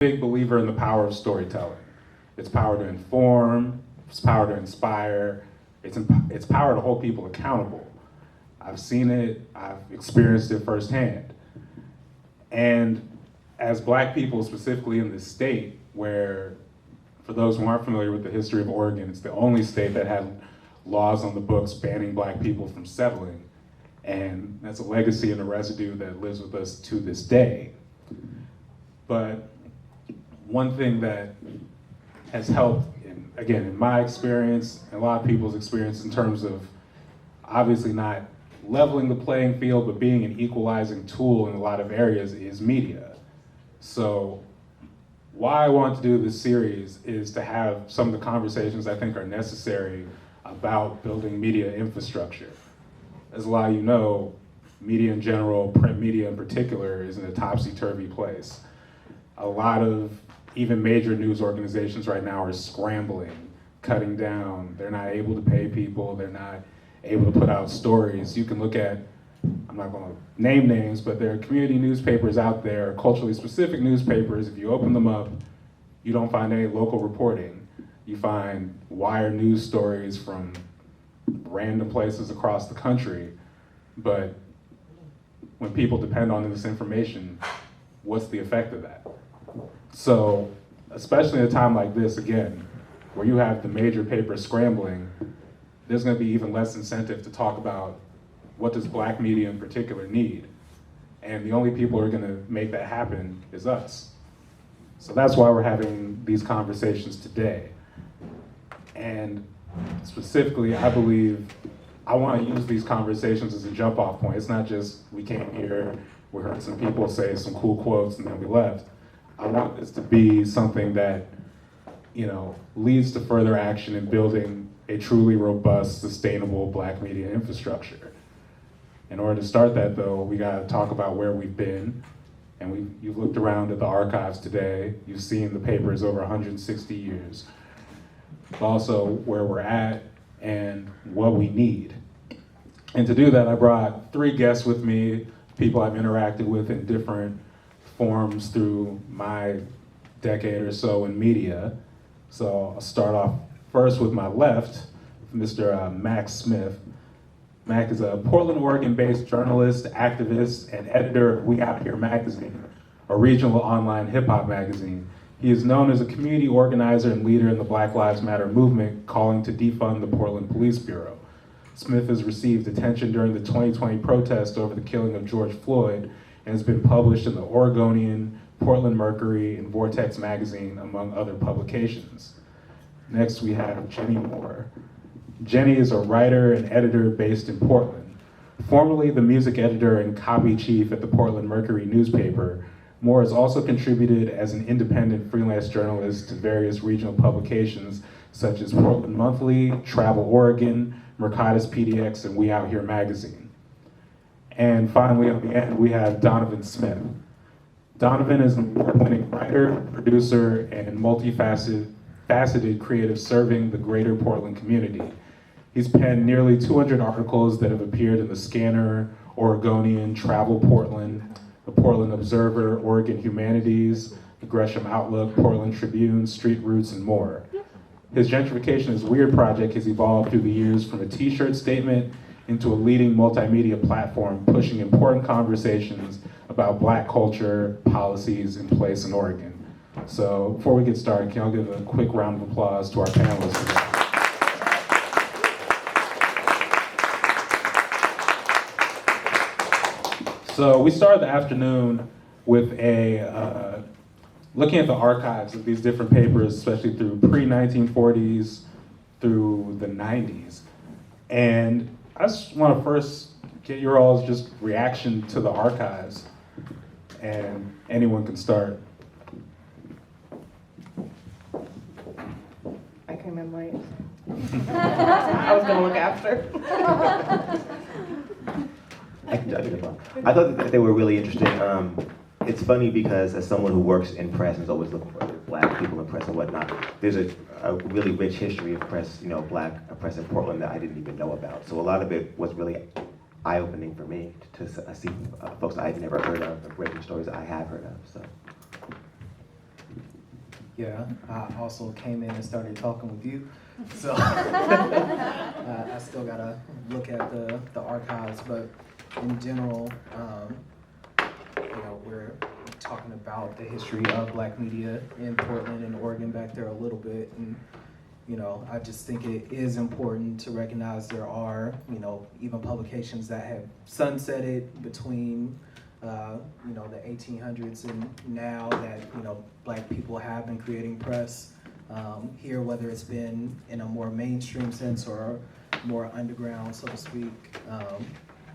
big believer in the power of storytelling. It's power to inform, it's power to inspire, it's power to hold people accountable. I've seen it, I've experienced it firsthand. And as Black people, specifically in this state, where, for those who aren't familiar with the history of Oregon, it's the only state that had laws on the books banning Black people from settling. And that's a legacy and a residue that lives with us to this day. But one thing that has helped, in my experience, and a lot of people's experience, in terms of obviously not leveling the playing field, but being an equalizing tool in a lot of areas, is media. So why I want to do this series is to have some of the conversations I think are necessary about building media infrastructure. As a lot of you know, media in general, print media in particular, is in a topsy-turvy place. A lot of even major news organizations right now are scrambling, cutting down. They're not able to pay people. They're not able to put out stories. You can look at, I'm not going to name names, but there are community newspapers out there, culturally specific newspapers. If you open them up, you don't find any local reporting. You find wire news stories from random places across the country. But when people depend on this information, what's the effect of that? So, especially at a time like this, again, where you have the major papers scrambling, there's going to be even less incentive to talk about what does Black media in particular need. And the only people who are going to make that happen is us. So that's why we're having these conversations today. And specifically, I believe I want to use these conversations as a jump off point. It's not just we came here, we heard some people say some cool quotes and then we left. I want this to be something that, leads to further action in building a truly robust, sustainable Black media infrastructure. In order to start that, though, we got to talk about where we've been. And you've looked around at the archives today. You've seen the papers over 160 years. But also where we're at and what we need. And to do that, I brought 3 guests with me, people I've interacted with in different forms through my decade or so in media. So I'll start off first with my left, Mr. Mack Smith. Mack is a Portland, Oregon-based journalist, activist, and editor of We Out Here magazine, a regional online hip-hop magazine. He is known as a community organizer and leader in the Black Lives Matter movement, calling to defund the Portland Police Bureau. Smith has received attention during the 2020 protest over the killing of George Floyd and has been published in the Oregonian, Portland Mercury, and Vortex magazine, among other publications. Next, we have Jenni Moore. Jenni is a writer and editor based in Portland. Formerly the music editor and copy chief at the Portland Mercury newspaper, Moore has also contributed as an independent freelance journalist to various regional publications such as Portland Monthly, Travel Oregon, Mercatus PDX, and We Out Here magazine. And finally, at the end, we have Donovan Smith. Donovan is an award-winning writer, producer, and multifaceted creative serving the greater Portland community. He's penned nearly 200 articles that have appeared in the Scanner, Oregonian, Travel Portland, the Portland Observer, Oregon Humanities, the Gresham Outlook, Portland Tribune, Street Roots, and more. His Gentrification is Weird project has evolved through the years from a t-shirt statement into a leading multimedia platform pushing important conversations about Black culture, policies, and place in Oregon. So before we get started, can y'all give a quick round of applause to our panelists today? So we started the afternoon with looking at the archives of these different papers, especially through pre-1940s through the 90s. And I just want to first get your all's just reaction to the archives, and anyone can start. I came in late. I was gonna look after. I thought that they were really interesting. It's funny because as someone who works in press and is always looking for Black people in press and whatnot, there's a really rich history of press, Black press in Portland that I didn't even know about. So a lot of it was really eye-opening for me to see folks I've never heard of, breaking stories I have heard of. So Yeah, I also came in and started talking with you, so I still gotta look at the archives, but in general, we're talking about the history of Black media in Portland and Oregon back there a little bit, and I just think it is important to recognize there are, even publications that have sunsetted between the 1800s and now that, Black people have been creating press here, whether it's been in a more mainstream sense or more underground, so to speak,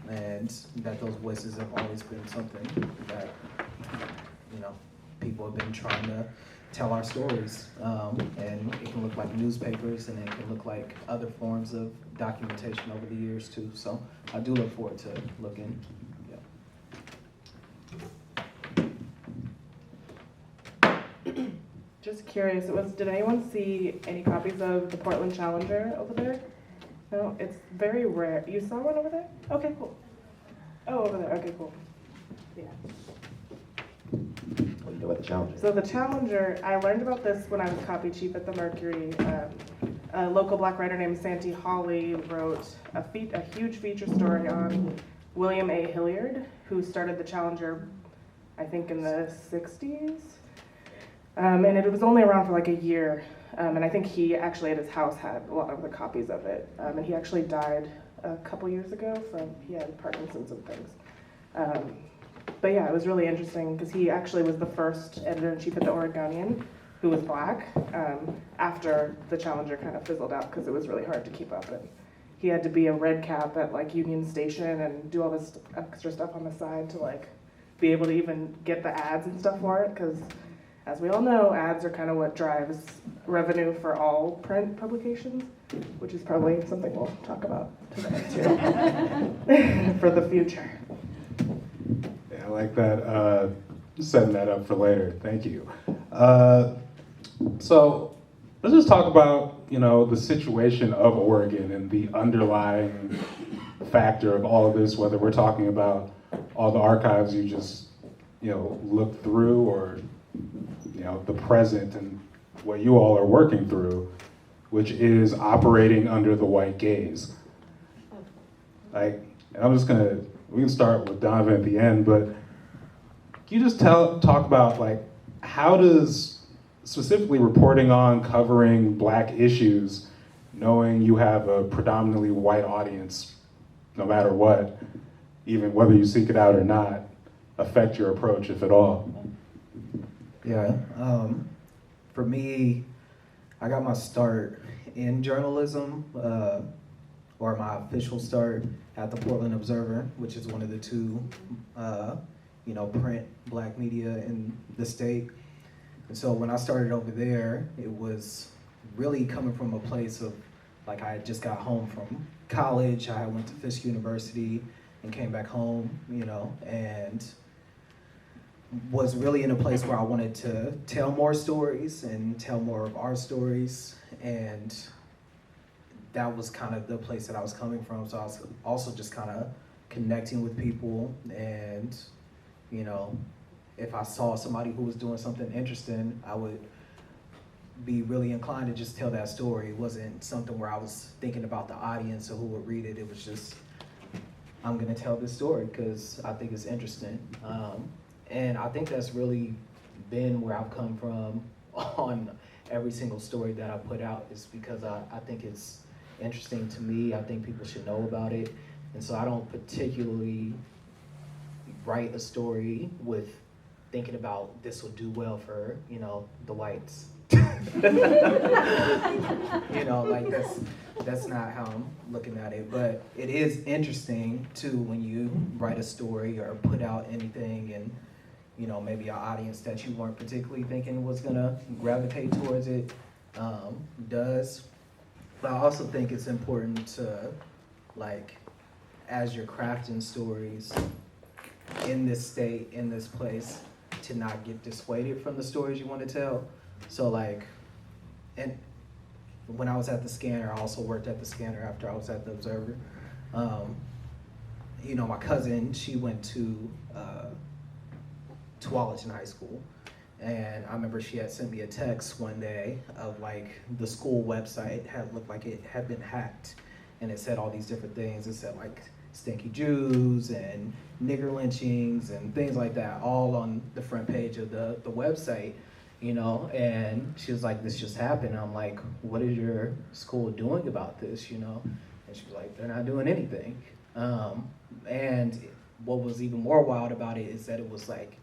and that those voices have always been something that, people have been trying to tell our stories. And it can look like newspapers and it can look like other forms of documentation over the years too. So I do look forward to looking. Just curious, did anyone see any copies of the Portland Challenger over there? No, it's very rare. You saw one over there? Okay, cool. Oh, over there, okay, cool. Yeah. What do you know about the Challenger? So the Challenger, I learned about this when I was copy chief at the Mercury. A local Black writer named Santee Hawley wrote a huge feature story on William A. Hilliard, who started the Challenger, I think in the 60s. And it was only around for like a year. And I think he actually at his house had a lot of the copies of it. And he actually died a couple years ago he had Parkinson's and things. But yeah, it was really interesting because he actually was the first editor-in-chief at the Oregonian who was Black after the Challenger kind of fizzled out because it was really hard to keep up. And he had to be a red cap at like Union Station and do all this extra stuff on the side to like be able to even get the ads and stuff for it because as we all know, ads are kind of what drives revenue for all print publications, which is probably something we'll talk about today too, for the future. Yeah, I like that, setting that up for later. Thank you. So let's just talk about, the situation of Oregon and the underlying factor of all of this, whether we're talking about all the archives you just, looked through or the present and what you all are working through, which is operating under the white gaze. Like, we can start with Donovan at the end, but can you just talk about like, how does specifically reporting on covering Black issues, knowing you have a predominantly white audience, no matter what, even whether you seek it out or not, affect your approach, if at all? Yeah, for me, I got my start in journalism, or my official start at the Portland Observer, which is one of the two, print Black media in the state. And so when I started over there, it was really coming from a place of, like, I had just got home from college, I went to Fisk University and came back home, and was really in a place where I wanted to tell more stories and tell more of our stories, and that was kind of the place that I was coming from. So I was also just kind of connecting with people, and if I saw somebody who was doing something interesting, I would be really inclined to just tell that story. It wasn't something where I was thinking about the audience or who would read it. It was just, I'm gonna tell this story because I think it's interesting. And I think that's really been where I've come from on every single story that I put out, is because I think it's interesting to me. I think people should know about it. And so I don't particularly write a story with thinking about this will do well for, the whites. Like that's not how I'm looking at it. But it is interesting too when you write a story or put out anything and maybe an audience that you weren't particularly thinking was gonna gravitate towards it does. But I also think it's important to, like, as you're crafting stories in this state, in this place, to not get dissuaded from the stories you want to tell. So like, and when I was at the Scanner, I also worked at the Scanner after I was at the Observer. My cousin, she went to Tualatin High School, And I remember she had sent me a text one day of like the school website had looked like it had been hacked. And it said all these different things. It said like stinky Jews and nigger lynchings and things like that, all on the front page of the website, you know. And she was like, this just happened. And I'm like, what is your school doing about this, you know? And she was like, they're not doing anything. And what was even more wild about it is that it was like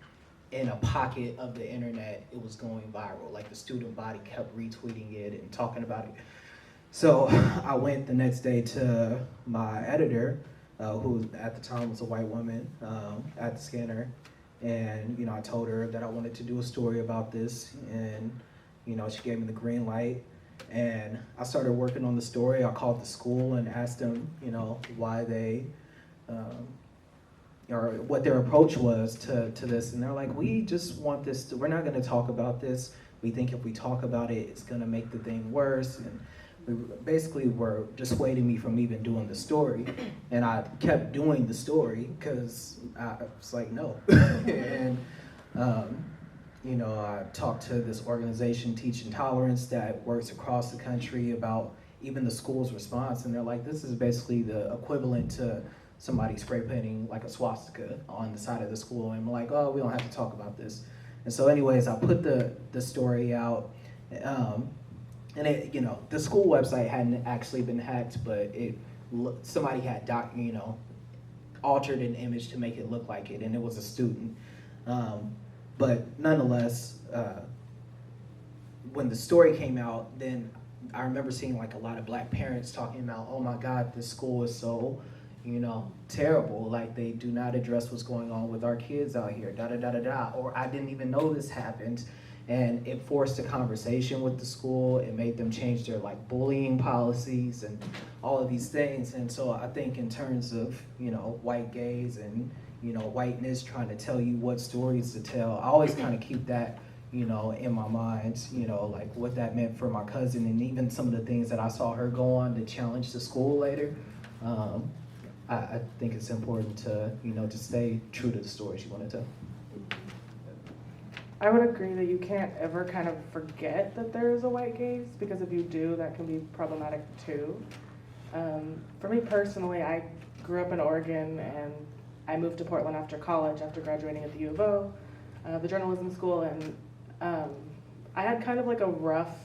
in a pocket of the internet, it was going viral. Like the student body kept retweeting it and talking about it. So I went the next day to my editor, who at the time was a white woman, at the Scanner. And, you know, I told her that I wanted to do a story about this, and, you know, she gave me the green light. And I started working on the story. I called the school and asked them, you know, why they, or what their approach was to this. And they're like, we just want this, we're not gonna talk about this. We think if we talk about it, it's gonna make the thing worse. And we basically were dissuading me from even doing the story. And I kept doing the story because I was like, no. And, you know, I talked to this organization, Teach Intolerance, that works across the country about even the school's response. And they're like, this is basically the equivalent to somebody spray painting like a swastika on the side of the school. And I'm like, oh, we don't have to talk about this. And so anyways, I put the story out. And it, you know, the school website hadn't actually been hacked, but somebody had altered an image to make it look like it, and it was a student. But nonetheless, when the story came out, then I remember seeing like a lot of black parents talking about, oh my God, this school is so, you know, terrible. Like they do not address what's going on with our kids out here, da da da da da. Or I didn't even know this happened. And it forced a conversation with the school. It made them change their like bullying policies and all of these things. And so I think in terms of, you know, white gaze and, you know, whiteness trying to tell you what stories to tell, I always kind of keep that, you know, in my mind, you know, like what that meant for my cousin and even some of the things that I saw her go on to challenge the school later. I think it's important to, you know, to stay true to the story she wanted to tell. I would agree that you can't ever kind of forget that there is a white gaze, because if you do, that can be problematic too. For me personally, I grew up in Oregon and I moved to Portland after college, after graduating at the U of O, the journalism school, and I had kind of like a rough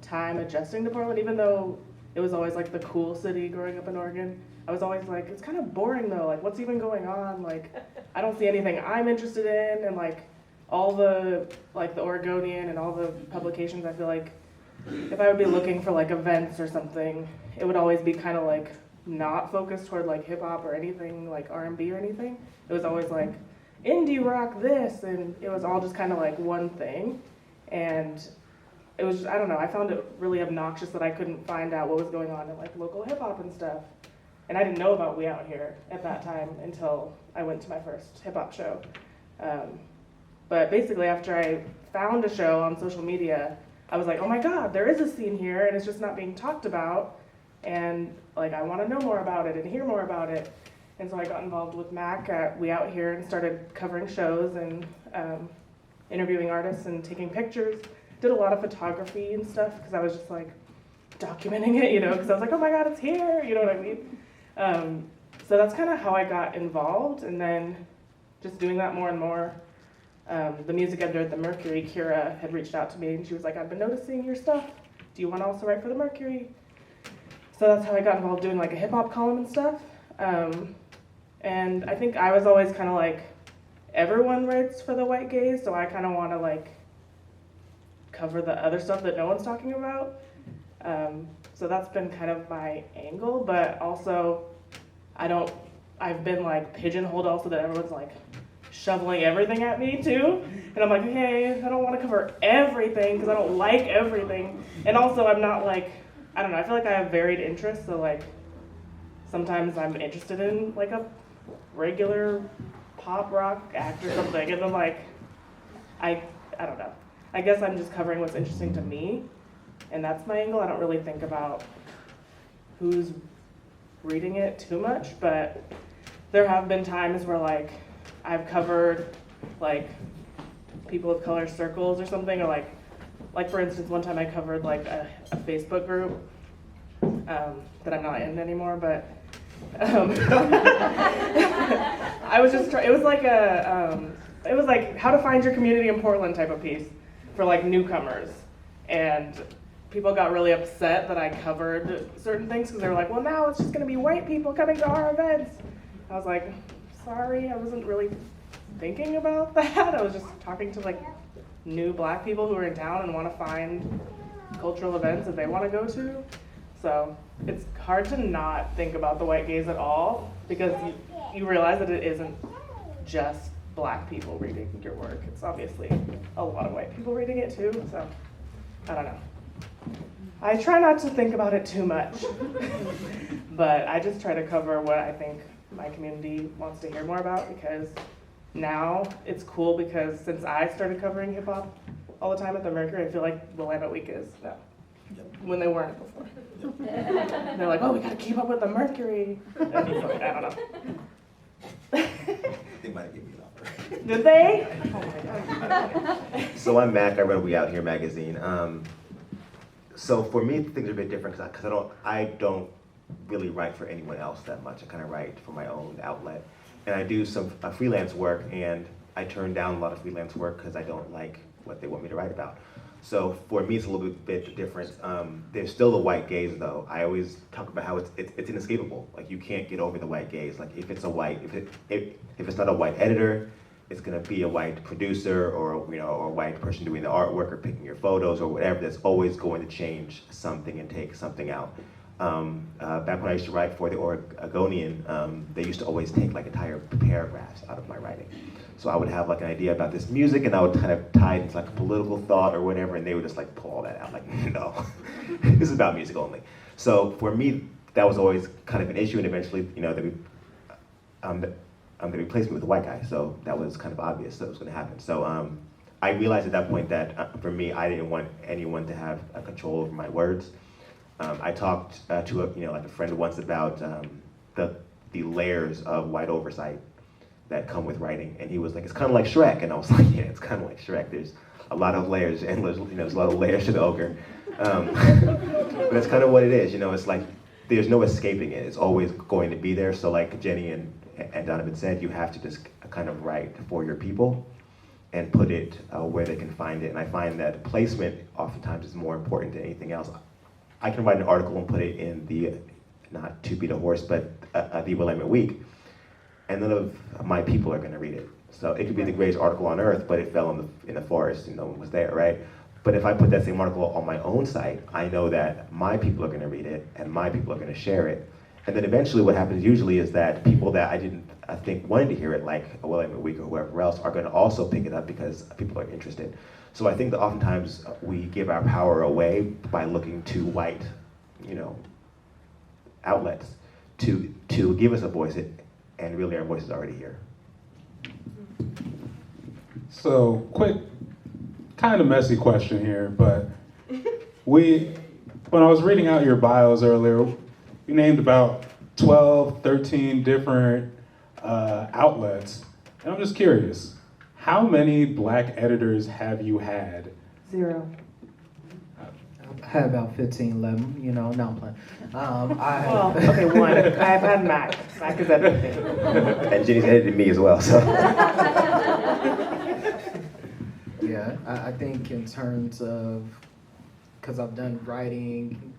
time adjusting to Portland, even though it was always like the cool city growing up in Oregon. I was always like, it's kind of boring though, like what's even going on? Like, I don't see anything I'm interested in, and like, all the, like the Oregonian and all the publications, I feel like if I would be looking for like events or something, it would always be kind of like not focused toward like hip hop or anything like R&B or anything. It was always like indie rock this, and it was all just kind of like one thing. And it was just, I don't know, I found it really obnoxious that I couldn't find out what was going on in like local hip hop and stuff. And I didn't know about We Out Here at that time until I went to my first hip hop show. But basically, after I found a show on social media, I was like, oh my God, there is a scene here, and it's just not being talked about. And like, I want to know more about it and hear more about it. And so I got involved with Mack at We Out Here and started covering shows and interviewing artists and taking pictures. Did a lot of photography and stuff because I was just like documenting it, you know, because I was like, oh my God, it's here, you know what I mean? So that's kind of how I got involved, and then just doing that more and more. The music editor at the Mercury, Kira, had reached out to me and she was like, I've been noticing your stuff. Do you want to also write for the Mercury? So that's how I got involved doing like a hip hop column and stuff. And I think I was always kind of like, everyone writes for the white gaze, so I kind of want to like cover the other stuff that no one's talking about. So that's been kind of my angle, but also I've been like pigeonholed also that everyone's like shoveling everything at me too. And I'm like, hey, I don't want to cover everything because I don't like everything. And also I'm not like, I don't know, I feel like I have varied interests, so like sometimes I'm interested in like a regular pop rock act or something, and then like, I don't know. I guess I'm just covering what's interesting to me, and that's my angle. I don't really think about who's reading it too much, but there have been times where like I've covered like people of color circles or something, or like for instance, one time I covered like a Facebook group that I'm not in anymore, but I was just it was like it was like how to find your community in Portland type of piece for like newcomers, and people got really upset that I covered certain things because they were like, well, now it's just going to be white people coming to our events. I was like, sorry, I wasn't really thinking about that. I was just talking to like new black people who are in town and want to find cultural events that they want to go to. So it's hard to not think about the white gaze at all, because you realize that it isn't just black people reading your work. It's obviously a lot of white people reading it too, so I don't know. I try not to think about it too much, but I just try to cover what I think my community wants to hear more about, because now it's cool, because since I started covering hip hop all the time at the Mercury, I feel like Willamette Week is now, when they weren't before. They're like, oh, we gotta keep up with the Mercury. And it's like, I don't know. They might give me an offer. Did they? Oh my God. So I'm Mac, I run We Out Here magazine. So for me, things are a bit different because I don't really write for anyone else that much. I kind of write for my own outlet. And I do some freelance work, and I turn down a lot of freelance work because I don't like what they want me to write about. So for me, it's a little bit different. There's still a white gaze, though. I always talk about how it's inescapable. Like, you can't get over the white gaze. Like, if it's a white, if it's not a white editor, it's gonna be a white producer, or or a white person doing the artwork or picking your photos or whatever. That's always going to change something and take something out. Back when I used to write for the Oregonian, they used to always take like entire paragraphs out of my writing. So I would have like an idea about this music, and I would kind of tie it into like a political thought or whatever, and they would just like pull all that out. Like, no, this is about music only. So for me, that was always kind of an issue, and eventually, they replaced me with a white guy. So that was kind of obvious that was going to happen. So I realized at that point that for me, I didn't want anyone to have a control over my words. I talked to a friend once about the layers of white oversight that come with writing, and he was like, it's kind of like Shrek, and I was like, yeah, it's kind of like Shrek. There's a lot of layers, and there's a lot of layers to the ogre. But that's kind of what it is. It's like there's no escaping it. It's always going to be there. So like Jenni and Donovan said, you have to just kind of write for your people and put it where they can find it. And I find that placement oftentimes is more important than anything else. I can write an article and put it in the, not to beat a horse, but the Willamette Week, and none of my people are going to read it. So it could be the greatest article on earth, but it fell in the forest and no one was there, right? But if I put that same article on my own site, I know that my people are going to read it and my people are going to share it. And then eventually what happens usually is that people that I think wanted to hear it, like a Willamette Week or whoever else, are going to also pick it up because people are interested. So I think that oftentimes we give our power away by looking to white, outlets to give us a voice, and really our voice is already here. So, quick, kind of messy question here, but when I was reading out your bios earlier, you named about 12, 13 different outlets, and I'm just curious, how many black editors have you had? 0. I had about 15, 11, no, I'm playing. Well, okay, 1. I've had Mac. Mac is everything. And Jenni's edited me as well, so. Yeah, I think in terms of, because I've done writing,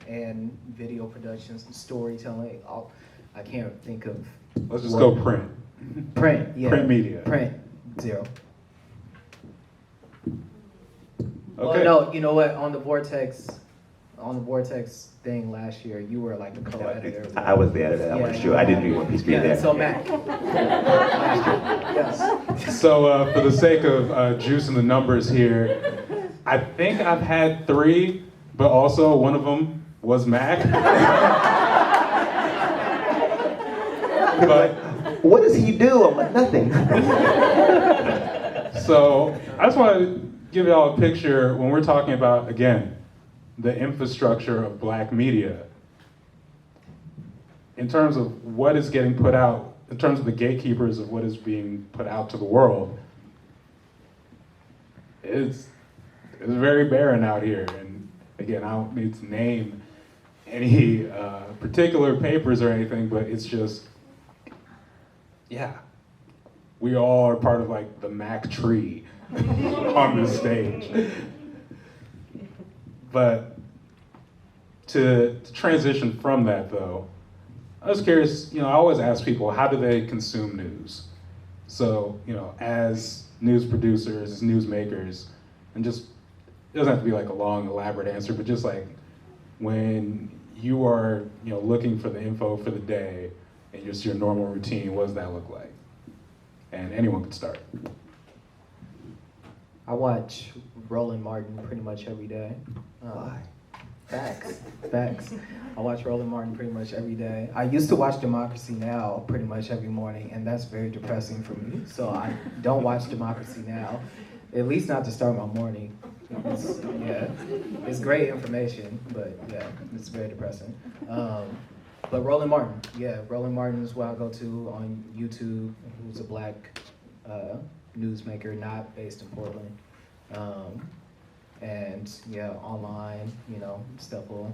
and video productions and storytelling, I can't think of. Let's just go print. Print, yeah. Print media. Print, 0. Okay. Well, no, you know what? On the Vortex thing last year, you were like the co-editor. I was the editor. That was true. I didn't do One Piece Media there. So Mac. Yes. So for the sake of juicing the numbers here, I think I've had 3, but also one of them was Mac. But what does he do? I'm like, nothing. so I just want to give y'all a picture when we're talking about, again, the infrastructure of black media. In terms of what is getting put out, in terms of the gatekeepers of what is being put out to the world, it's very barren out here. And again, I don't need to name any particular papers or anything, but it's just, yeah, we all are part of like the Mac tree on this stage. But to transition from that though, I was curious, I always ask people, how do they consume news? So, as news producers, as news makers, and just, it doesn't have to be like a long, elaborate answer, but just like when you are, looking for the info for the day and just your normal routine, what does that look like? And anyone can start. I watch Roland Martin pretty much every day. Why? Facts. I watch Roland Martin pretty much every day. I used to watch Democracy Now! Pretty much every morning, and that's very depressing for me. So I don't watch Democracy Now!, at least not to start my morning. It's great information, but yeah, it's very depressing. But Roland Martin is what I go to on YouTube, who's a black newsmaker, not based in Portland. And yeah, online, stuff will,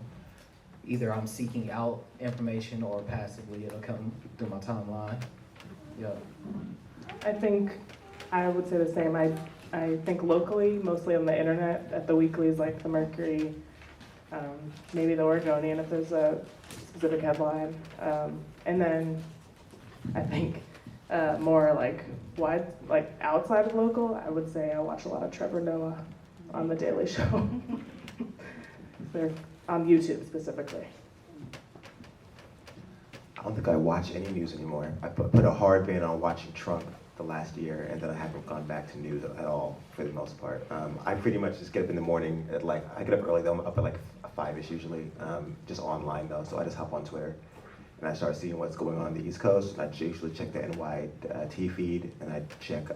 either I'm seeking out information or passively it'll come through my timeline. Yeah. I think I would say the same. I think locally, mostly on the internet, at the weeklies like the Mercury, maybe the Oregonian if there's a specific headline. And then I think more like outside of local, I would say I watch a lot of Trevor Noah on The Daily Show. They're on YouTube specifically. I don't think I watch any news anymore. I put a hard ban on watching Trump the last year, and then I haven't gone back to news at all for the most part. I pretty much just get up in the morning at I get up early though, I'm up at 5-ish usually, just online though, so I just hop on Twitter and I start seeing what's going on the East Coast. And I usually check the NYT feed, and I check,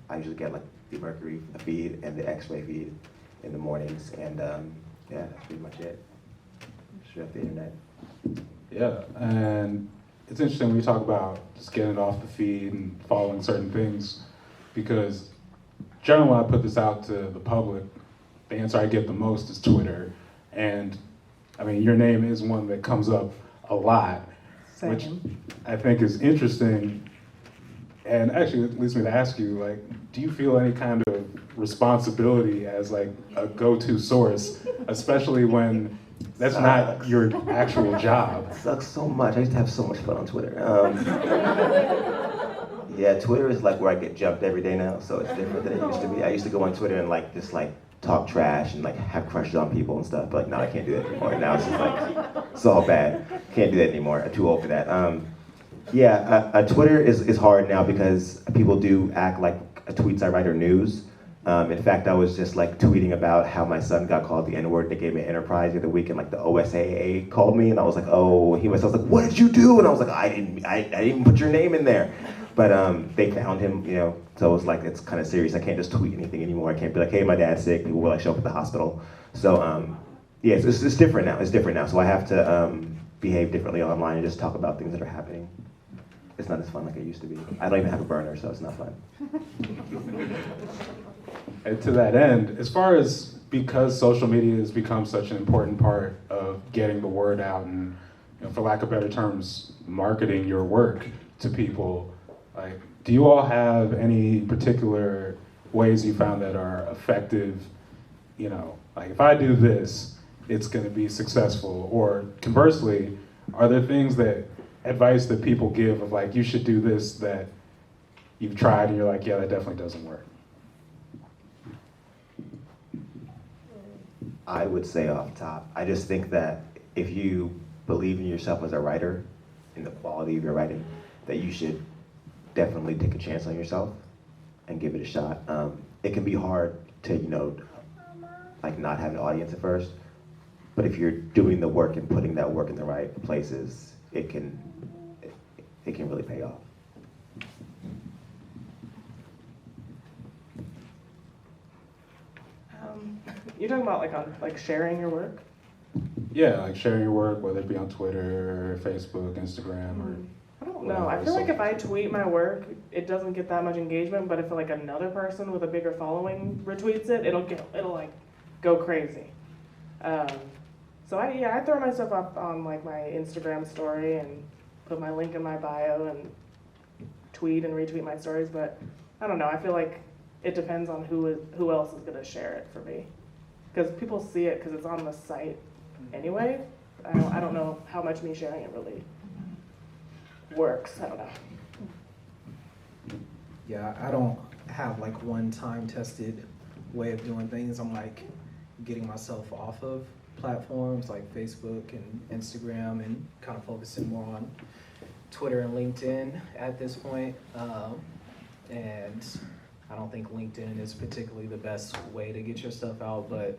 I usually get the Mercury feed and the X-ray feed in the mornings, and yeah, that's pretty much it. Straight off the internet. Yeah, and it's interesting when you talk about just getting off the feed and following certain things, because generally when I put this out to the public, the answer I get the most is Twitter. And I mean, your name is one that comes up a lot, Same. which I think is interesting. And actually it leads me to ask you, do you feel any kind of responsibility as a go-to source, especially when that's not your actual job? It sucks so much. I used to have so much fun on Twitter. Yeah, Twitter is where I get jumped every day now, so it's different than it used to be. I used to go on Twitter and just talk trash and have crushes on people and stuff, but now I can't do that anymore. Now it's just it's all bad. Can't do that anymore. I'm too old for that. Twitter is hard now because people do act like tweets I write are news. In fact, I was just tweeting about how my son got called the N-word. They gave me an enterprise the other week, and the OSAA called me, and I was like, oh, I was like, what did you do? And I was like, I didn't even put your name in there. But they found him, so it was it's kind of serious. I can't just tweet anything anymore. I can't be like, hey, my dad's sick. People will show up at the hospital. So yeah, it's different now. It's different now. So I have to behave differently online and just talk about things that are happening. It's not as fun like it used to be. I don't even have a burner, so it's not fun. And to that end, as far as, because social media has become such an important part of getting the word out and, for lack of better terms, marketing your work to people, do you all have any particular ways you found that are effective? If I do this, it's going to be successful. Or conversely, are there advice that people give of you should do this that you've tried and you're yeah, that definitely doesn't work? I would say off top, I just think that if you believe in yourself as a writer, in the quality of your writing, that you should definitely take a chance on yourself and give it a shot. It can be hard to, not have an audience at first, but if you're doing the work and putting that work in the right places, it can really pay off. You're talking about on sharing your work? Yeah, sharing your work, whether it be on Twitter, Facebook, Instagram, or... I don't No, I feel like if I tweet my work, it doesn't get that much engagement, but if like another person with a bigger following retweets it, it'll like go crazy. So I throw my stuff up on like my Instagram story and put my link in my bio and tweet and retweet my stories, but I don't know, I feel like it depends on who else is gonna share it for me. Because people see it because it's on the site anyway. I don't know how much me sharing it really works. I don't know. Yeah, I don't have like one time tested way of doing things. I'm like getting myself off of platforms like Facebook and Instagram and kind of focusing more on Twitter and LinkedIn at this point. And I don't think LinkedIn is particularly the best way to get your stuff out, but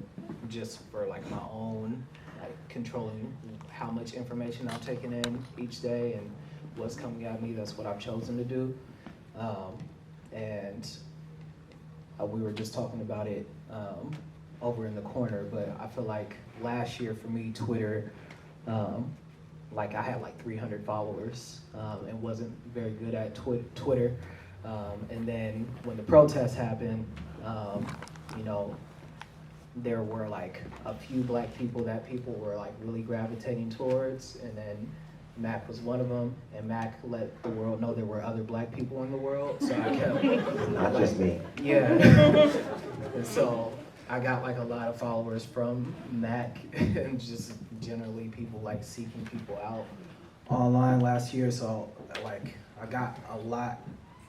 just for like my own, like controlling how much information I'm taking in each day and what's coming at me, that's what I've chosen to do. And we were just talking about it over in the corner, but I feel like last year for me, Twitter, like I had like 300 followers and wasn't very good at Twitter. And then when the protests happened, you know, there were like a few black people that people were like really gravitating towards, and then Mac was one of them, and Mac let the world know there were other black people in the world, so I kept... Not just me. Yeah. And so I got like a lot of followers from Mac and just generally people like seeking people out online last year, so like I got a lot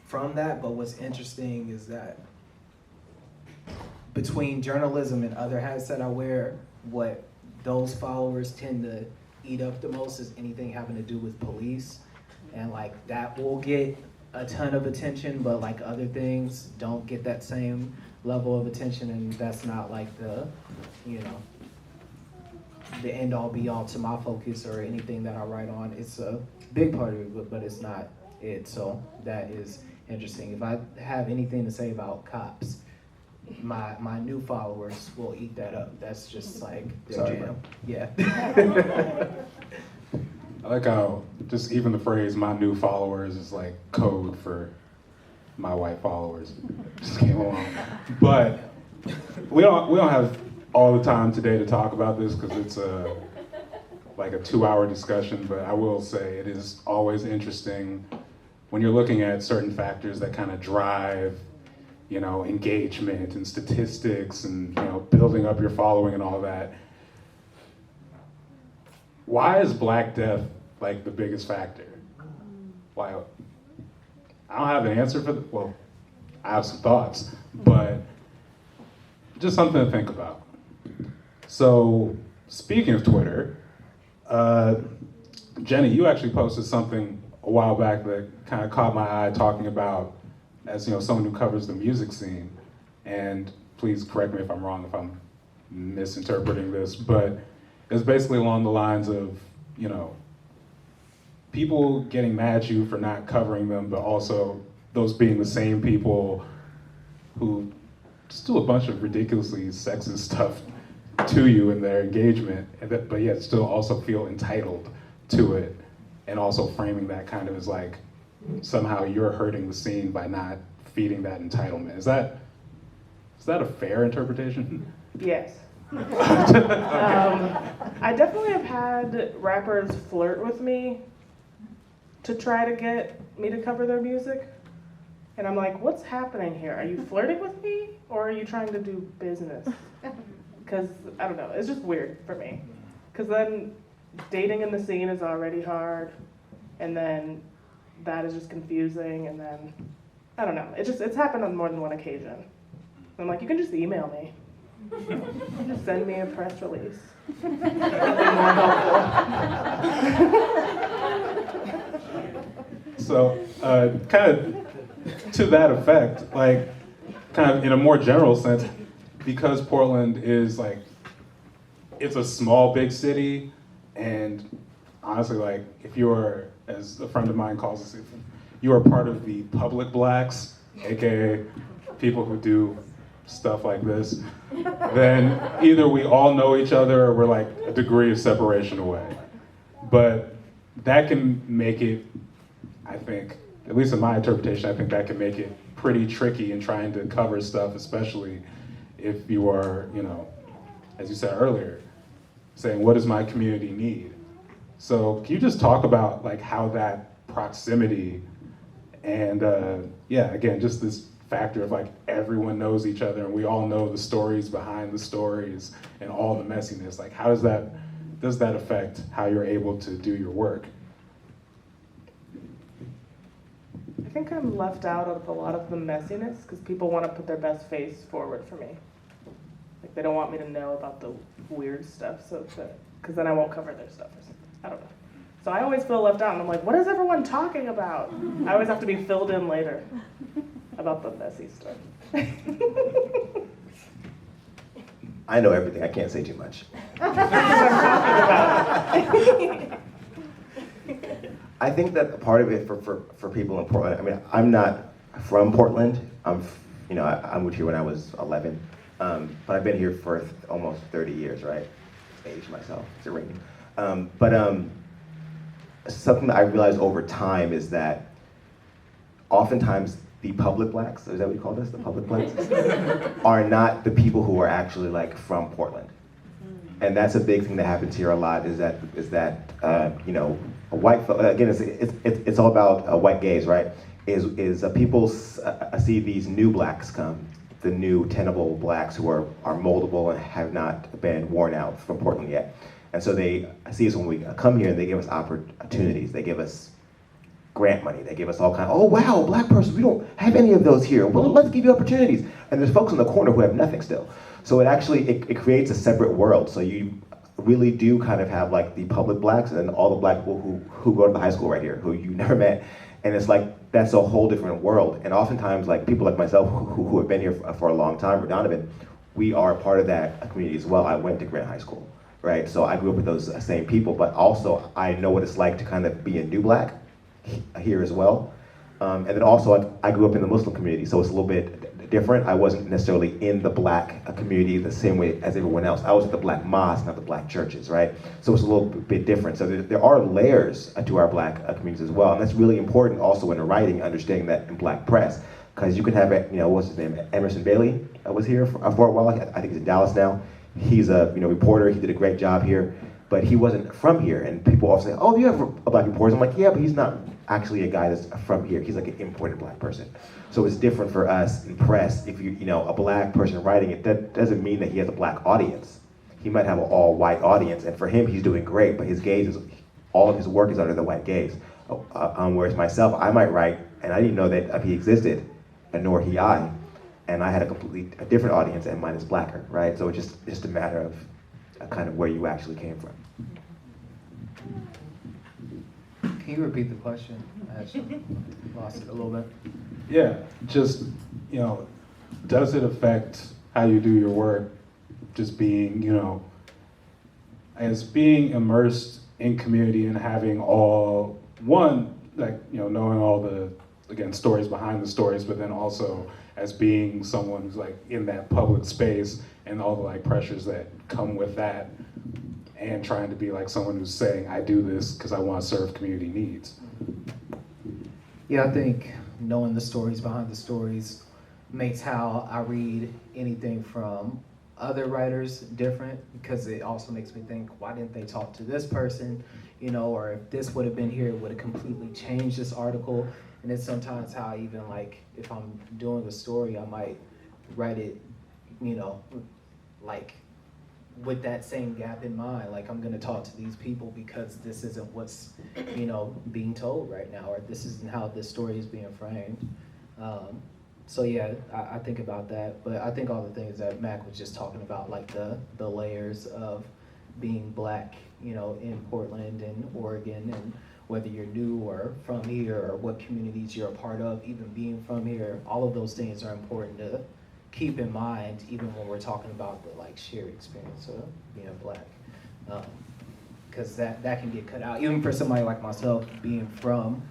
from that. But what's interesting is that between journalism and other hats that I wear, what those followers tend to eat up the most is anything having to do with police, and like that will get a ton of attention, but like other things don't get that same level of attention, and that's not like the, you know, the end all be all to my focus or anything that I write on. It's a big part of it, but it's not it. So that is interesting. If I have anything to say about cops, my new followers will eat that up. That's just like their Sorry, jam. Yeah. I like how just even the phrase "my new followers" is like code for my white followers. Just came along, but we don't have all the time today to talk about this because it's like a 2-hour discussion. But I will say it is always interesting when you're looking at certain factors that kind of drive, you know, engagement and statistics and, you know, building up your following and all that. Why is Black death like the biggest factor? Why? I don't have an answer for well, I have some thoughts, but just something to think about. So, speaking of Twitter, Jenni, you actually posted something a while back that kind of caught my eye, talking about, as you know, someone who covers the music scene, and please correct me if I'm wrong, if I'm misinterpreting this, but it's basically along the lines of, you know, people getting mad at you for not covering them, but also those being the same people who just do a bunch of ridiculously sexist stuff to you in their engagement, but yet still also feel entitled to it, and also framing that kind of as like, somehow you're hurting the scene by not feeding that entitlement. Is that a fair interpretation? Yes. Okay. I definitely have had rappers flirt with me to try to get me to cover their music. And I'm like, what's happening here? Are you flirting with me or are you trying to do business? Because, I don't know, it's just weird for me. Because then dating in the scene is already hard, and then that is just confusing, and then, I don't know, it's happened on more than one occasion. I'm like, you can just email me. Just send me a press release. It'd be more helpful. So, kind of to that effect, like, kind of in a more general sense, because Portland is like, it's a small, big city, and honestly, like, if you're, as a friend of mine calls us, if you are part of the public blacks, aka people who do stuff like this, then either we all know each other or we're like a degree of separation away. But that can make it I think, at least in my interpretation, I think that can make it pretty tricky in trying to cover stuff, especially if you are, you know, as you said earlier, saying, what does my community need? So can you just talk about like how that proximity and yeah, again, just this factor of like everyone knows each other and we all know the stories behind the stories and all the messiness, like how does that affect how you're able to do your work? I think I'm left out of a lot of the messiness because people want to put their best face forward for me. Like they don't want me to know about the weird stuff, so because then I won't cover their stuff or something. I don't know. So I always feel left out, and I'm like, what is everyone talking about? I always have to be filled in later about the messy stuff. I know everything. I can't say too much. I think that part of it for people in Portland, I mean, I'm not from Portland. I moved here when I was 11, but I've been here for almost 30 years, right? Aged myself, it's a ring. Something that I realized over time is that oftentimes the public blacks, is that what you call this, the public blacks, are not the people who are actually like from Portland. And that's a big thing that happens here a lot is that you know, a white, again, it's all about white gays, right? People see these new blacks come, the new tenable blacks who are moldable and have not been worn out from Portland yet. And so they see us when we come here and they give us opportunities. They give us grant money. They give us all kinds of, oh wow, black person, we don't have any of those here. Well, let's give you opportunities. And there's folks in the corner who have nothing still. So it creates a separate world. So you really do kind of have like the public blacks and then all the black people who go to the high school right here, who you never met. And it's like, that's a whole different world. And oftentimes like people like myself who have been here for a long time, or Donovan, we are a part of that community as well. I went to Grant High School, right? So I grew up with those same people, but also I know what it's like to kind of be a new black here as well. And then also I grew up in the Muslim community, so it's a little bit different. I wasn't necessarily in the black community the same way as everyone else. I was at the black mosques, not the black churches, right? So it's a little bit different. So there are layers to our black communities as well. And that's really important also in the writing, understanding that in black press. Because you could have, you know, what's his name? Emerson Bailey was here for a while. I think he's in Dallas now. He's a reporter. He did a great job here, but he wasn't from here. And people often say, "Oh, you have a black reporter." I'm like, "Yeah, but he's not actually a guy that's from here. He's like an imported black person." So it's different for us in press. If you know a black person writing it, that doesn't mean that he has a black audience. He might have an all-white audience, and for him, he's doing great. But his gaze is all of his work is under the white gaze. Whereas myself, I might write, and I didn't know that he existed, and nor he I. And I had a completely different audience, and mine is blacker, right? So it's just a matter of kind of where you actually came from. Can you repeat the question? I actually lost it a little bit. Yeah, just, you know, does it affect how you do your work, just being, you know, as being immersed in community and having all, one, like, you know, knowing all the, again, stories behind the stories, but then also as being someone who's like in that public space and all the like pressures that come with that, and trying to be like someone who's saying, I do this because I want to serve community needs. Yeah, I think knowing the stories behind the stories makes how I read anything from other writers different, because it also makes me think, why didn't they talk to this person? You know, or if this would have been here, it would have completely changed this article. And it's sometimes how I even like, if I'm doing a story, I might write it, you know, like with that same gap in mind, like I'm gonna talk to these people because this isn't what's, you know, being told right now, or this isn't how this story is being framed. So yeah, I think about that, but I think all the things that Mac was just talking about, like the layers of being black, you know, in Portland and Oregon, and whether you're new or from here, or what communities you're a part of, even being from here, all of those things are important to keep in mind, even when we're talking about the like shared experience of being black, because that can get cut out. Even for somebody like myself, being from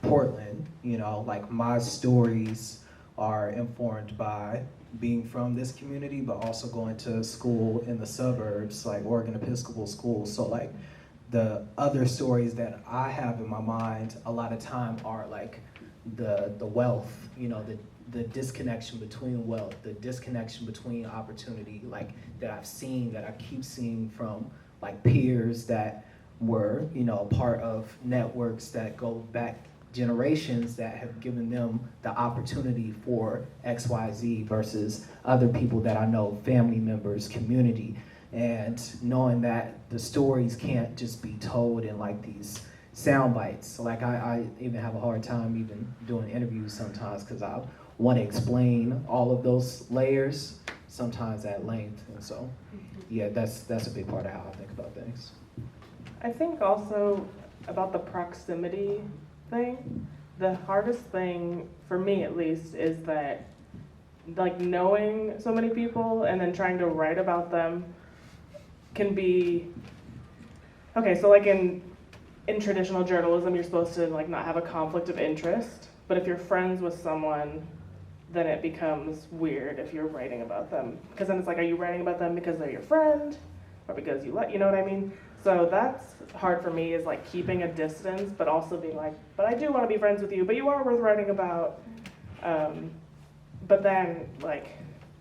Portland, you know, like my stories are informed by being from this community, but also going to school in the suburbs, like Oregon Episcopal schools. So like the other stories that I have in my mind a lot of time are like the wealth, you know, the disconnection between wealth, the disconnection between opportunity, like that I've seen, that I keep seeing from like peers that were, you know, a part of networks that go back generations that have given them the opportunity for XYZ versus other people that I know, family members, community, and knowing that the stories can't just be told in like these sound bites. So like I even have a hard time even doing interviews sometimes because I want to explain all of those layers sometimes at length. And so yeah, that's a big part of how I think about things. I think also about the proximity thing, the hardest thing for me at least is that like knowing so many people and then trying to write about them can be, okay, so like in traditional journalism, you're supposed to like not have a conflict of interest, but if you're friends with someone, then it becomes weird if you're writing about them. Because then it's like, are you writing about them because they're your friend or because you know what I mean? So that's hard for me, is like keeping a distance, but also being like, but I do want to be friends with you, but you are worth writing about. But then like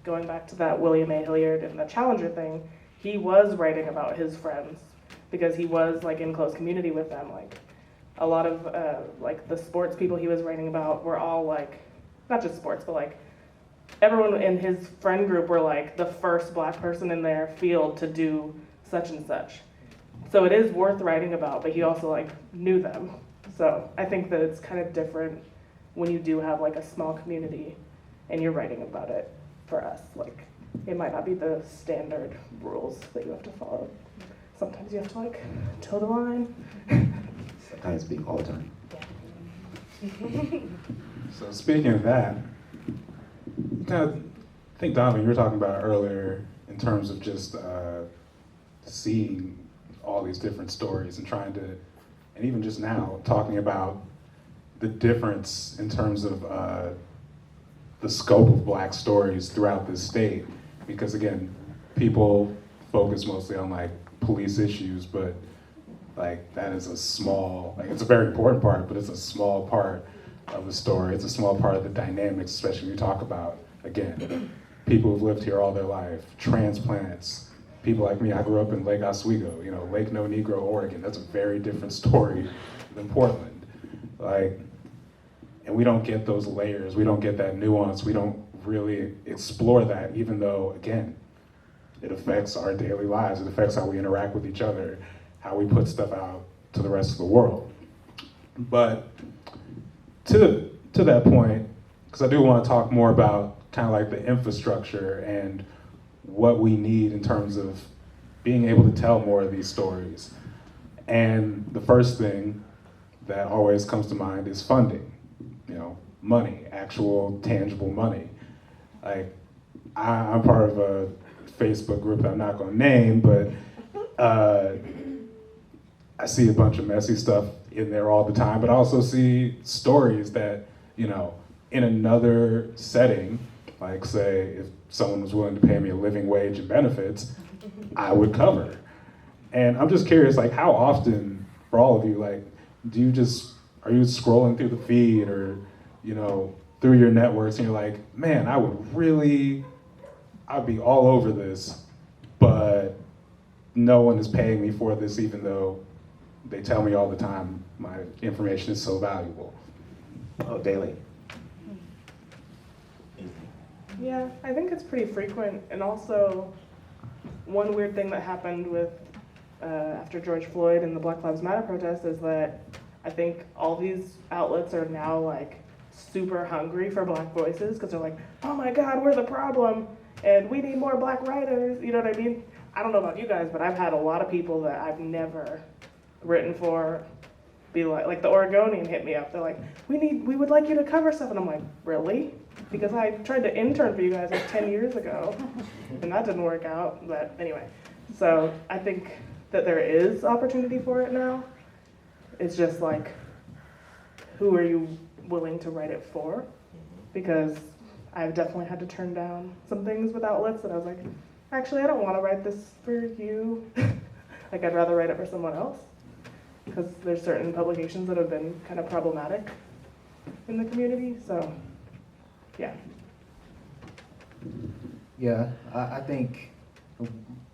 going back to that William A. Hilliard and the Challenger thing, he was writing about his friends because he was like in close community with them. Like a lot of like the sports people he was writing about were all like, not just sports, but like everyone in his friend group were like the first Black person in their field to do such and such. So it is worth writing about, but he also like knew them. So I think that it's kind of different when you do have like a small community and you're writing about it. For us, like it might not be the standard rules that you have to follow. Sometimes you have to like toe the line. Sometimes speak all the time. So speaking of that, kind of, I think Donovan, you were talking about earlier in terms of just seeing all these different stories and trying to, and even just now, talking about the difference in terms of the scope of Black stories throughout this state. Because again, people focus mostly on like police issues, but like that is a small, like it's a very important part, but it's a small part of the story. It's a small part of the dynamics, especially when you talk about, again, people who've lived here all their life, transplants, people like me. I grew up in Lake Oswego, you know, Lake No Negro, Oregon. That's a very different story than Portland. Like, and we don't get those layers. We don't get that nuance. We don't really explore that, even though, again, it affects our daily lives. It affects how we interact with each other, how we put stuff out to the rest of the world. But to that point, because I do want to talk more about kind of like the infrastructure and what we need in terms of being able to tell more of these stories. And the first thing that always comes to mind is funding, you know, money, actual tangible money. Like, I'm part of a Facebook group that I'm not gonna name, but I see a bunch of messy stuff in there all the time, but I also see stories that, you know, in another setting, like say if someone was willing to pay me a living wage and benefits, I would cover. And I'm just curious, like how often, for all of you, like, are you scrolling through the feed or, you know, through your networks and you're like, man, I'd be all over this, but no one is paying me for this even though they tell me all the time my information is so valuable. Oh, daily. Yeah, I think it's pretty frequent. And also, one weird thing that happened with after George Floyd and the Black Lives Matter protests is that I think all these outlets are now like super hungry for Black voices because they're like, oh my God, we're the problem and we need more Black writers. You know what I mean? I don't know about you guys, but I've had a lot of people that I've never written for be like the Oregonian hit me up. They're like, we would like you to cover stuff. And I'm like, really? Because I tried to intern for you guys like 10 years ago and that didn't work out. But anyway, so I think that there is opportunity for it now. It's just like, who are you willing to write it for? Because I've definitely had to turn down some things with outlets that I was like, actually, I don't want to write this for you. Like, I'd rather write it for someone else. because there's certain publications that have been kind of problematic in the community, so, yeah. Yeah, I think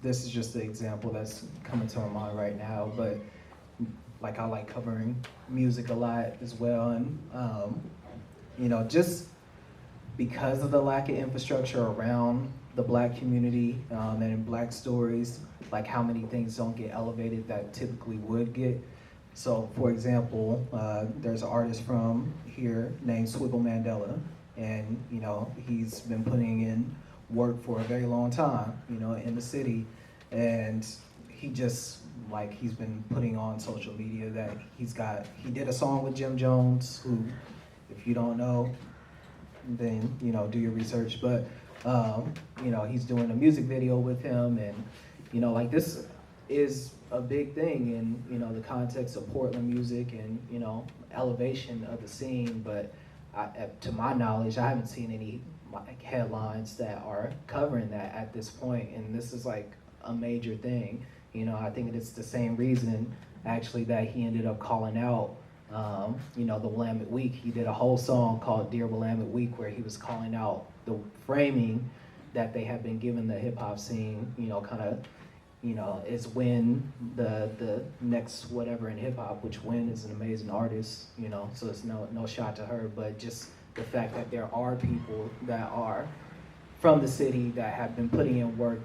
this is just the example that's coming to my mind right now, but like I like covering music a lot as well, and just because of the lack of infrastructure around the Black community and in Black stories, like how many things don't get elevated that typically would get. So for example, there's an artist from here named Swiggle Mandela, and he's been putting in work for a very long time, in the city, and he's been putting on social media that he did a song with Jim Jones, who, if you don't know, then do your research, but he's doing a music video with him, and this is a big thing in the context of Portland music and elevation of the scene, but to my knowledge, I haven't seen any headlines that are covering that at this point, and this is like a major thing. I think it's the same reason actually that he ended up calling out the Willamette Week. He did a whole song called Dear Willamette Week where he was calling out the framing that they have been given the hip hop scene, is Win the next whatever in hip hop, which Win is an amazing artist, so it's no shot to her, but just the fact that there are people that are from the city that have been putting in work,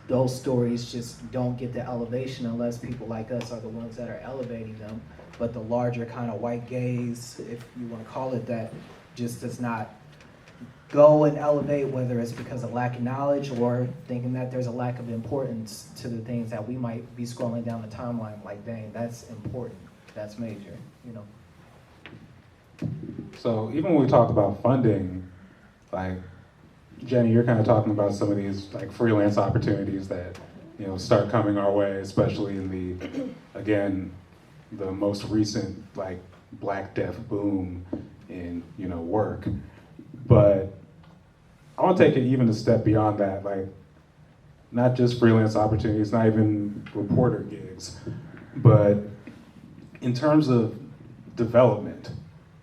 those stories just don't get the elevation unless people like us are the ones that are elevating them. But the larger kind of white gaze, if you want to call it that, just does not go and elevate, whether it's because of lack of knowledge or thinking that there's a lack of importance to the things that we might be scrolling down the timeline like, dang, that's important, that's major, So even when we talk about funding, like Jenni, you're kind of talking about some of these like freelance opportunities that start coming our way, especially in the most recent like Black Death boom in work. But I want to take it even a step beyond that, like not just freelance opportunities, not even reporter gigs, but in terms of development.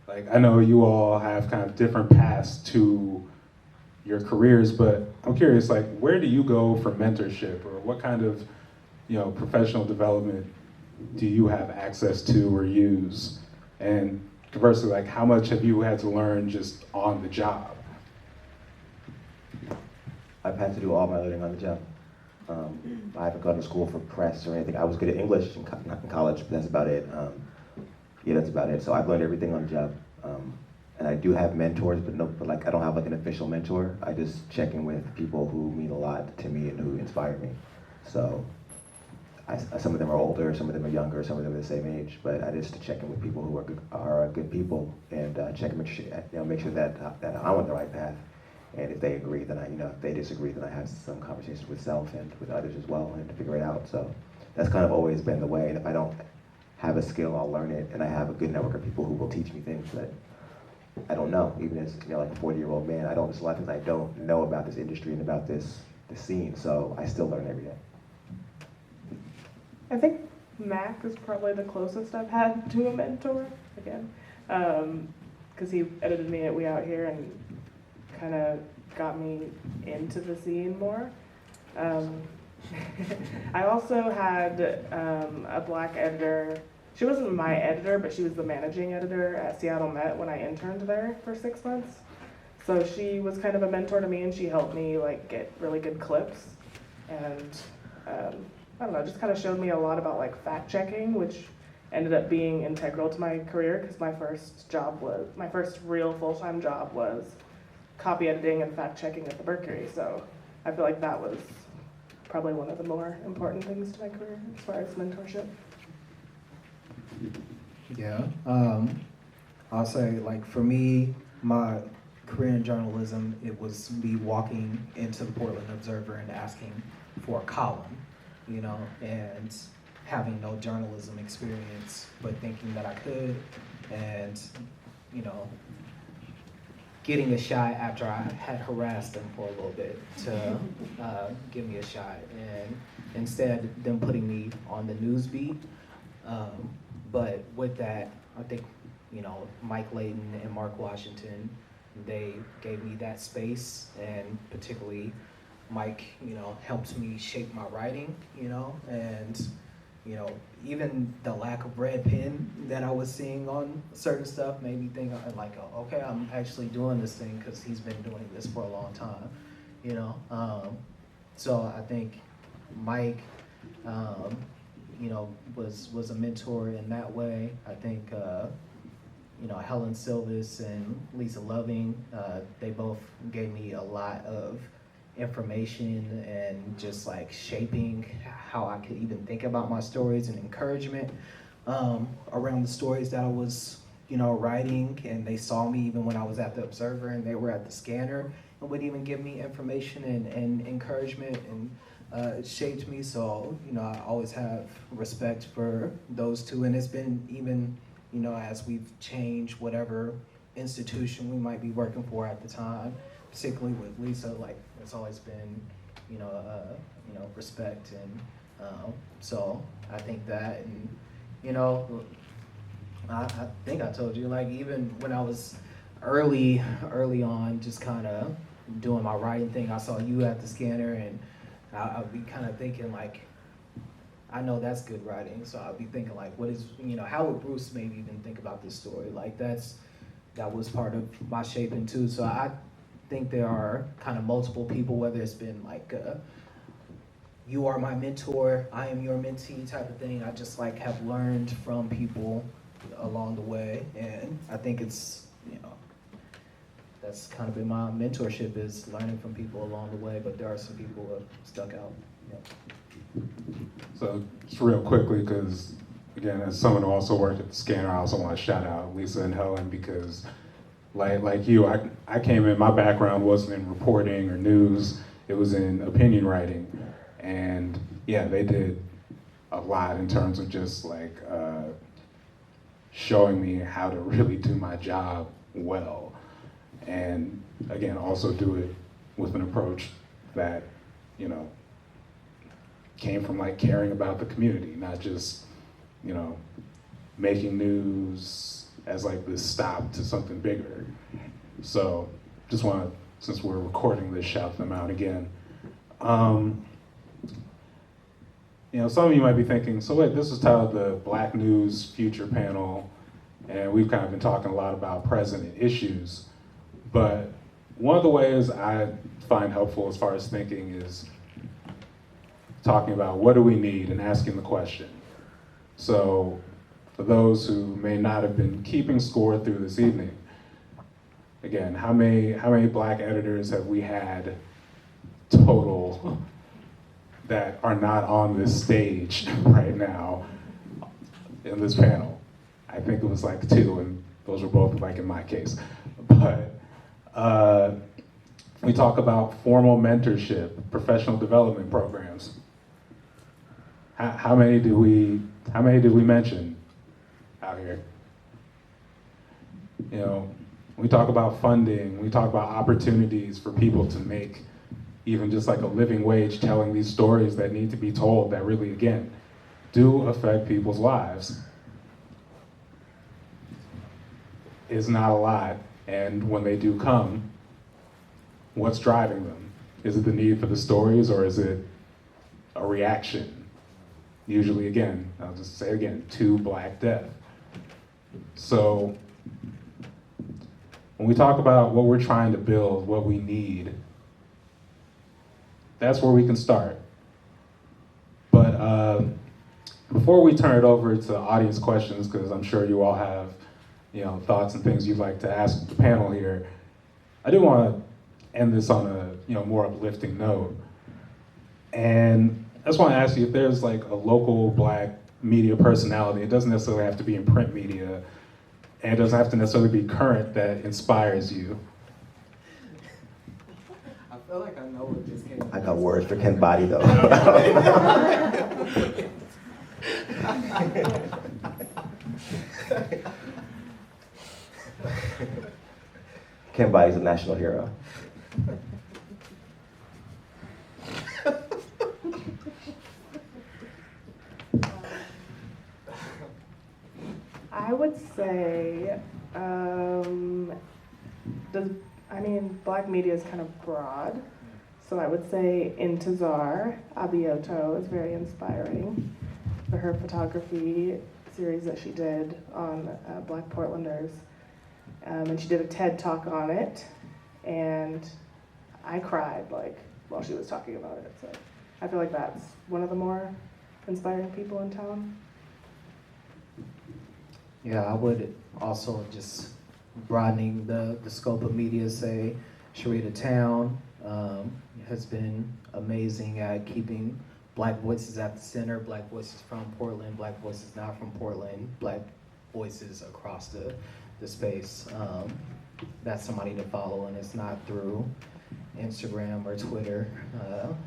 Like I know you all have kind of different paths to your careers, but I'm curious, like where do you go for mentorship, or what kind of professional development do you have access to or use? And conversely, like how much have you had to learn just on the job? I've had to do all my learning on the job. I haven't gone to school for press or anything. I was good at English in college, but that's about it. That's about it. So I've learned everything on the job. And I do have mentors, but I don't have like an official mentor. I just check in with people who mean a lot to me and who inspire me. So some of them are older, some of them are younger, some of them are the same age. But I just check in with people who are good people and check and make sure that I'm on the right path. And if they agree, then if they disagree, then I have some conversations with self and with others as well, and to figure it out. So that's kind of always been the way. And if I don't have a skill, I'll learn it, and I have a good network of people who will teach me things that I don't know. Even as like a 40-year-old man, there's a lot of things I don't know about this industry and about this scene. So I still learn every day. I think Mac is probably the closest I've had to a mentor, again, because he edited me at We Out Here and kind of got me into the scene more. I also had a Black editor. She wasn't my editor, but she was the managing editor at Seattle Met when I interned there for 6 months. So she was kind of a mentor to me, and she helped me like get really good clips, and I don't know, just kind of showed me a lot about like fact checking, which ended up being integral to my career because my first real full-time job was copy editing and fact checking at the Mercury. So I feel like that was probably one of the more important things to my career as far as mentorship. Yeah, I'll say like for me, my career in journalism, it was me walking into the Portland Observer and asking for a column, and having no journalism experience, but thinking that I could, and getting a shot after I had harassed them for a little bit to give me a shot, and instead them putting me on the news beat, But with that, I think, you know, Mike Layton and Mark Washington, they gave me that space, and particularly Mike, you know, helped me shape my writing, you know, and, you know, even the lack of red pen that I was seeing on certain stuff made me think, like, oh, okay, I'm actually doing this thing because he's been doing this for a long time, you know. So I think Mike, you know, was a mentor in that way. I think, you know, Helen Silvis and Lisa Loving, they both gave me a lot of information and just like shaping how I could even think about my stories, and encouragement around the stories that I was, you know, writing. And they saw me even when I was at the Observer and they were at the Scanner, and would even give me information and encouragement, and it shaped me. So, you know, I always have respect for those two. And it's been even, you know, as we've changed whatever institution we might be working for at the time, particularly with Lisa, like, it's always been, you know, respect. And so I think that, and, you know, I think I told you, like, even when I was early on, just kind of doing my writing thing, I saw you at the Scanner, and I'd be kind of thinking, like, I know that's good writing, so I'd be thinking, like, what is, you know, how would Bruce maybe even think about this story? Like, that was part of my shaping too. So I think there are kind of multiple people, whether it's been like, you are my mentor, I am your mentee type of thing. I just like have learned from people along the way, and I think it's, you know, that's kind of been my mentorship, is learning from people along the way. But there are some people who have stuck out. Yeah. So just real quickly, because again, as someone who also worked at the Scanner, I also want to shout out Lisa and Helen, because like you, I came in, my background wasn't in reporting or news, it was in opinion writing. And yeah, they did a lot in terms of just like showing me how to really do my job well. And again, also do it with an approach that, you know, came from like caring about the community, not just, you know, making news as like this stop to something bigger. So just want to, since we're recording this, shout them out again. You know, some of you might be thinking, so wait, this is titled the Black News Future Panel, and we've kind of been talking a lot about present issues. But one of the ways I find helpful as far as thinking is talking about what do we need and asking the question. So for those who may not have been keeping score through this evening, again, how many Black editors have we had total that are not on this stage right now in this panel? I think it was like 2, and those were both like in my case. But we talk about formal mentorship, professional development programs. How many did we mention out here? You know, we talk about funding, we talk about opportunities for people to make even just like a living wage, telling these stories that need to be told that really, again, do affect people's lives. Is not a lot, and when they do come, what's driving them? Is it the need for the stories, or is it a reaction? Usually, again, I'll just say it again, to Black death. So when we talk about what we're trying to build, what we need, that's where we can start. But before we turn it over to audience questions, because I'm sure you all have, you know, thoughts and things you'd like to ask the panel here, I do want to end this on a, you know, more uplifting note. And I just want to ask you if there's like a local Black media personality, it doesn't necessarily have to be in print media, and it doesn't have to necessarily be current, that inspires you. I feel like I know what this came. I got words for Ken Body though. Ken Body's a national hero. would say, Black media is kind of broad. So I would say Intizar Abioto is very inspiring for her photography series that she did on Black Portlanders. And she did a TED Talk on it, and I cried while she was talking about it. So I feel like that's one of the more inspiring people in town. Yeah, I would also just broadening the scope of media, say Sharita Town has been amazing at keeping Black voices at the center, Black voices from Portland, Black voices not from Portland, Black voices across the space. That's somebody to follow, and it's not through Instagram or Twitter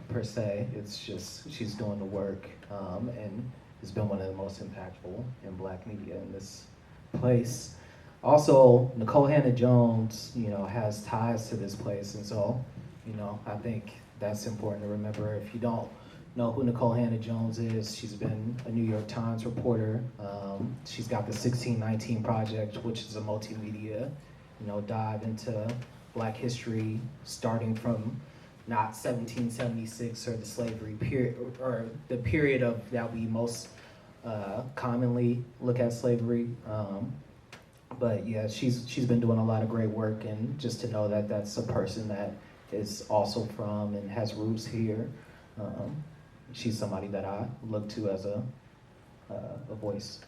per se. It's just she's doing the work, and has been one of the most impactful in Black media in this place. Also, Nicole Hannah-Jones, has ties to this place, and so, I think that's important to remember. If you don't know who Nicole Hannah-Jones is, she's been a New York Times reporter. She's got the 1619 Project, which is a multimedia, dive into Black history, starting from not 1776 or the slavery period, or the period of that we most commonly look at slavery. But yeah, she's been doing a lot of great work, and just to know that that's a person that is also from and has roots here. She's somebody that I look to as a voice.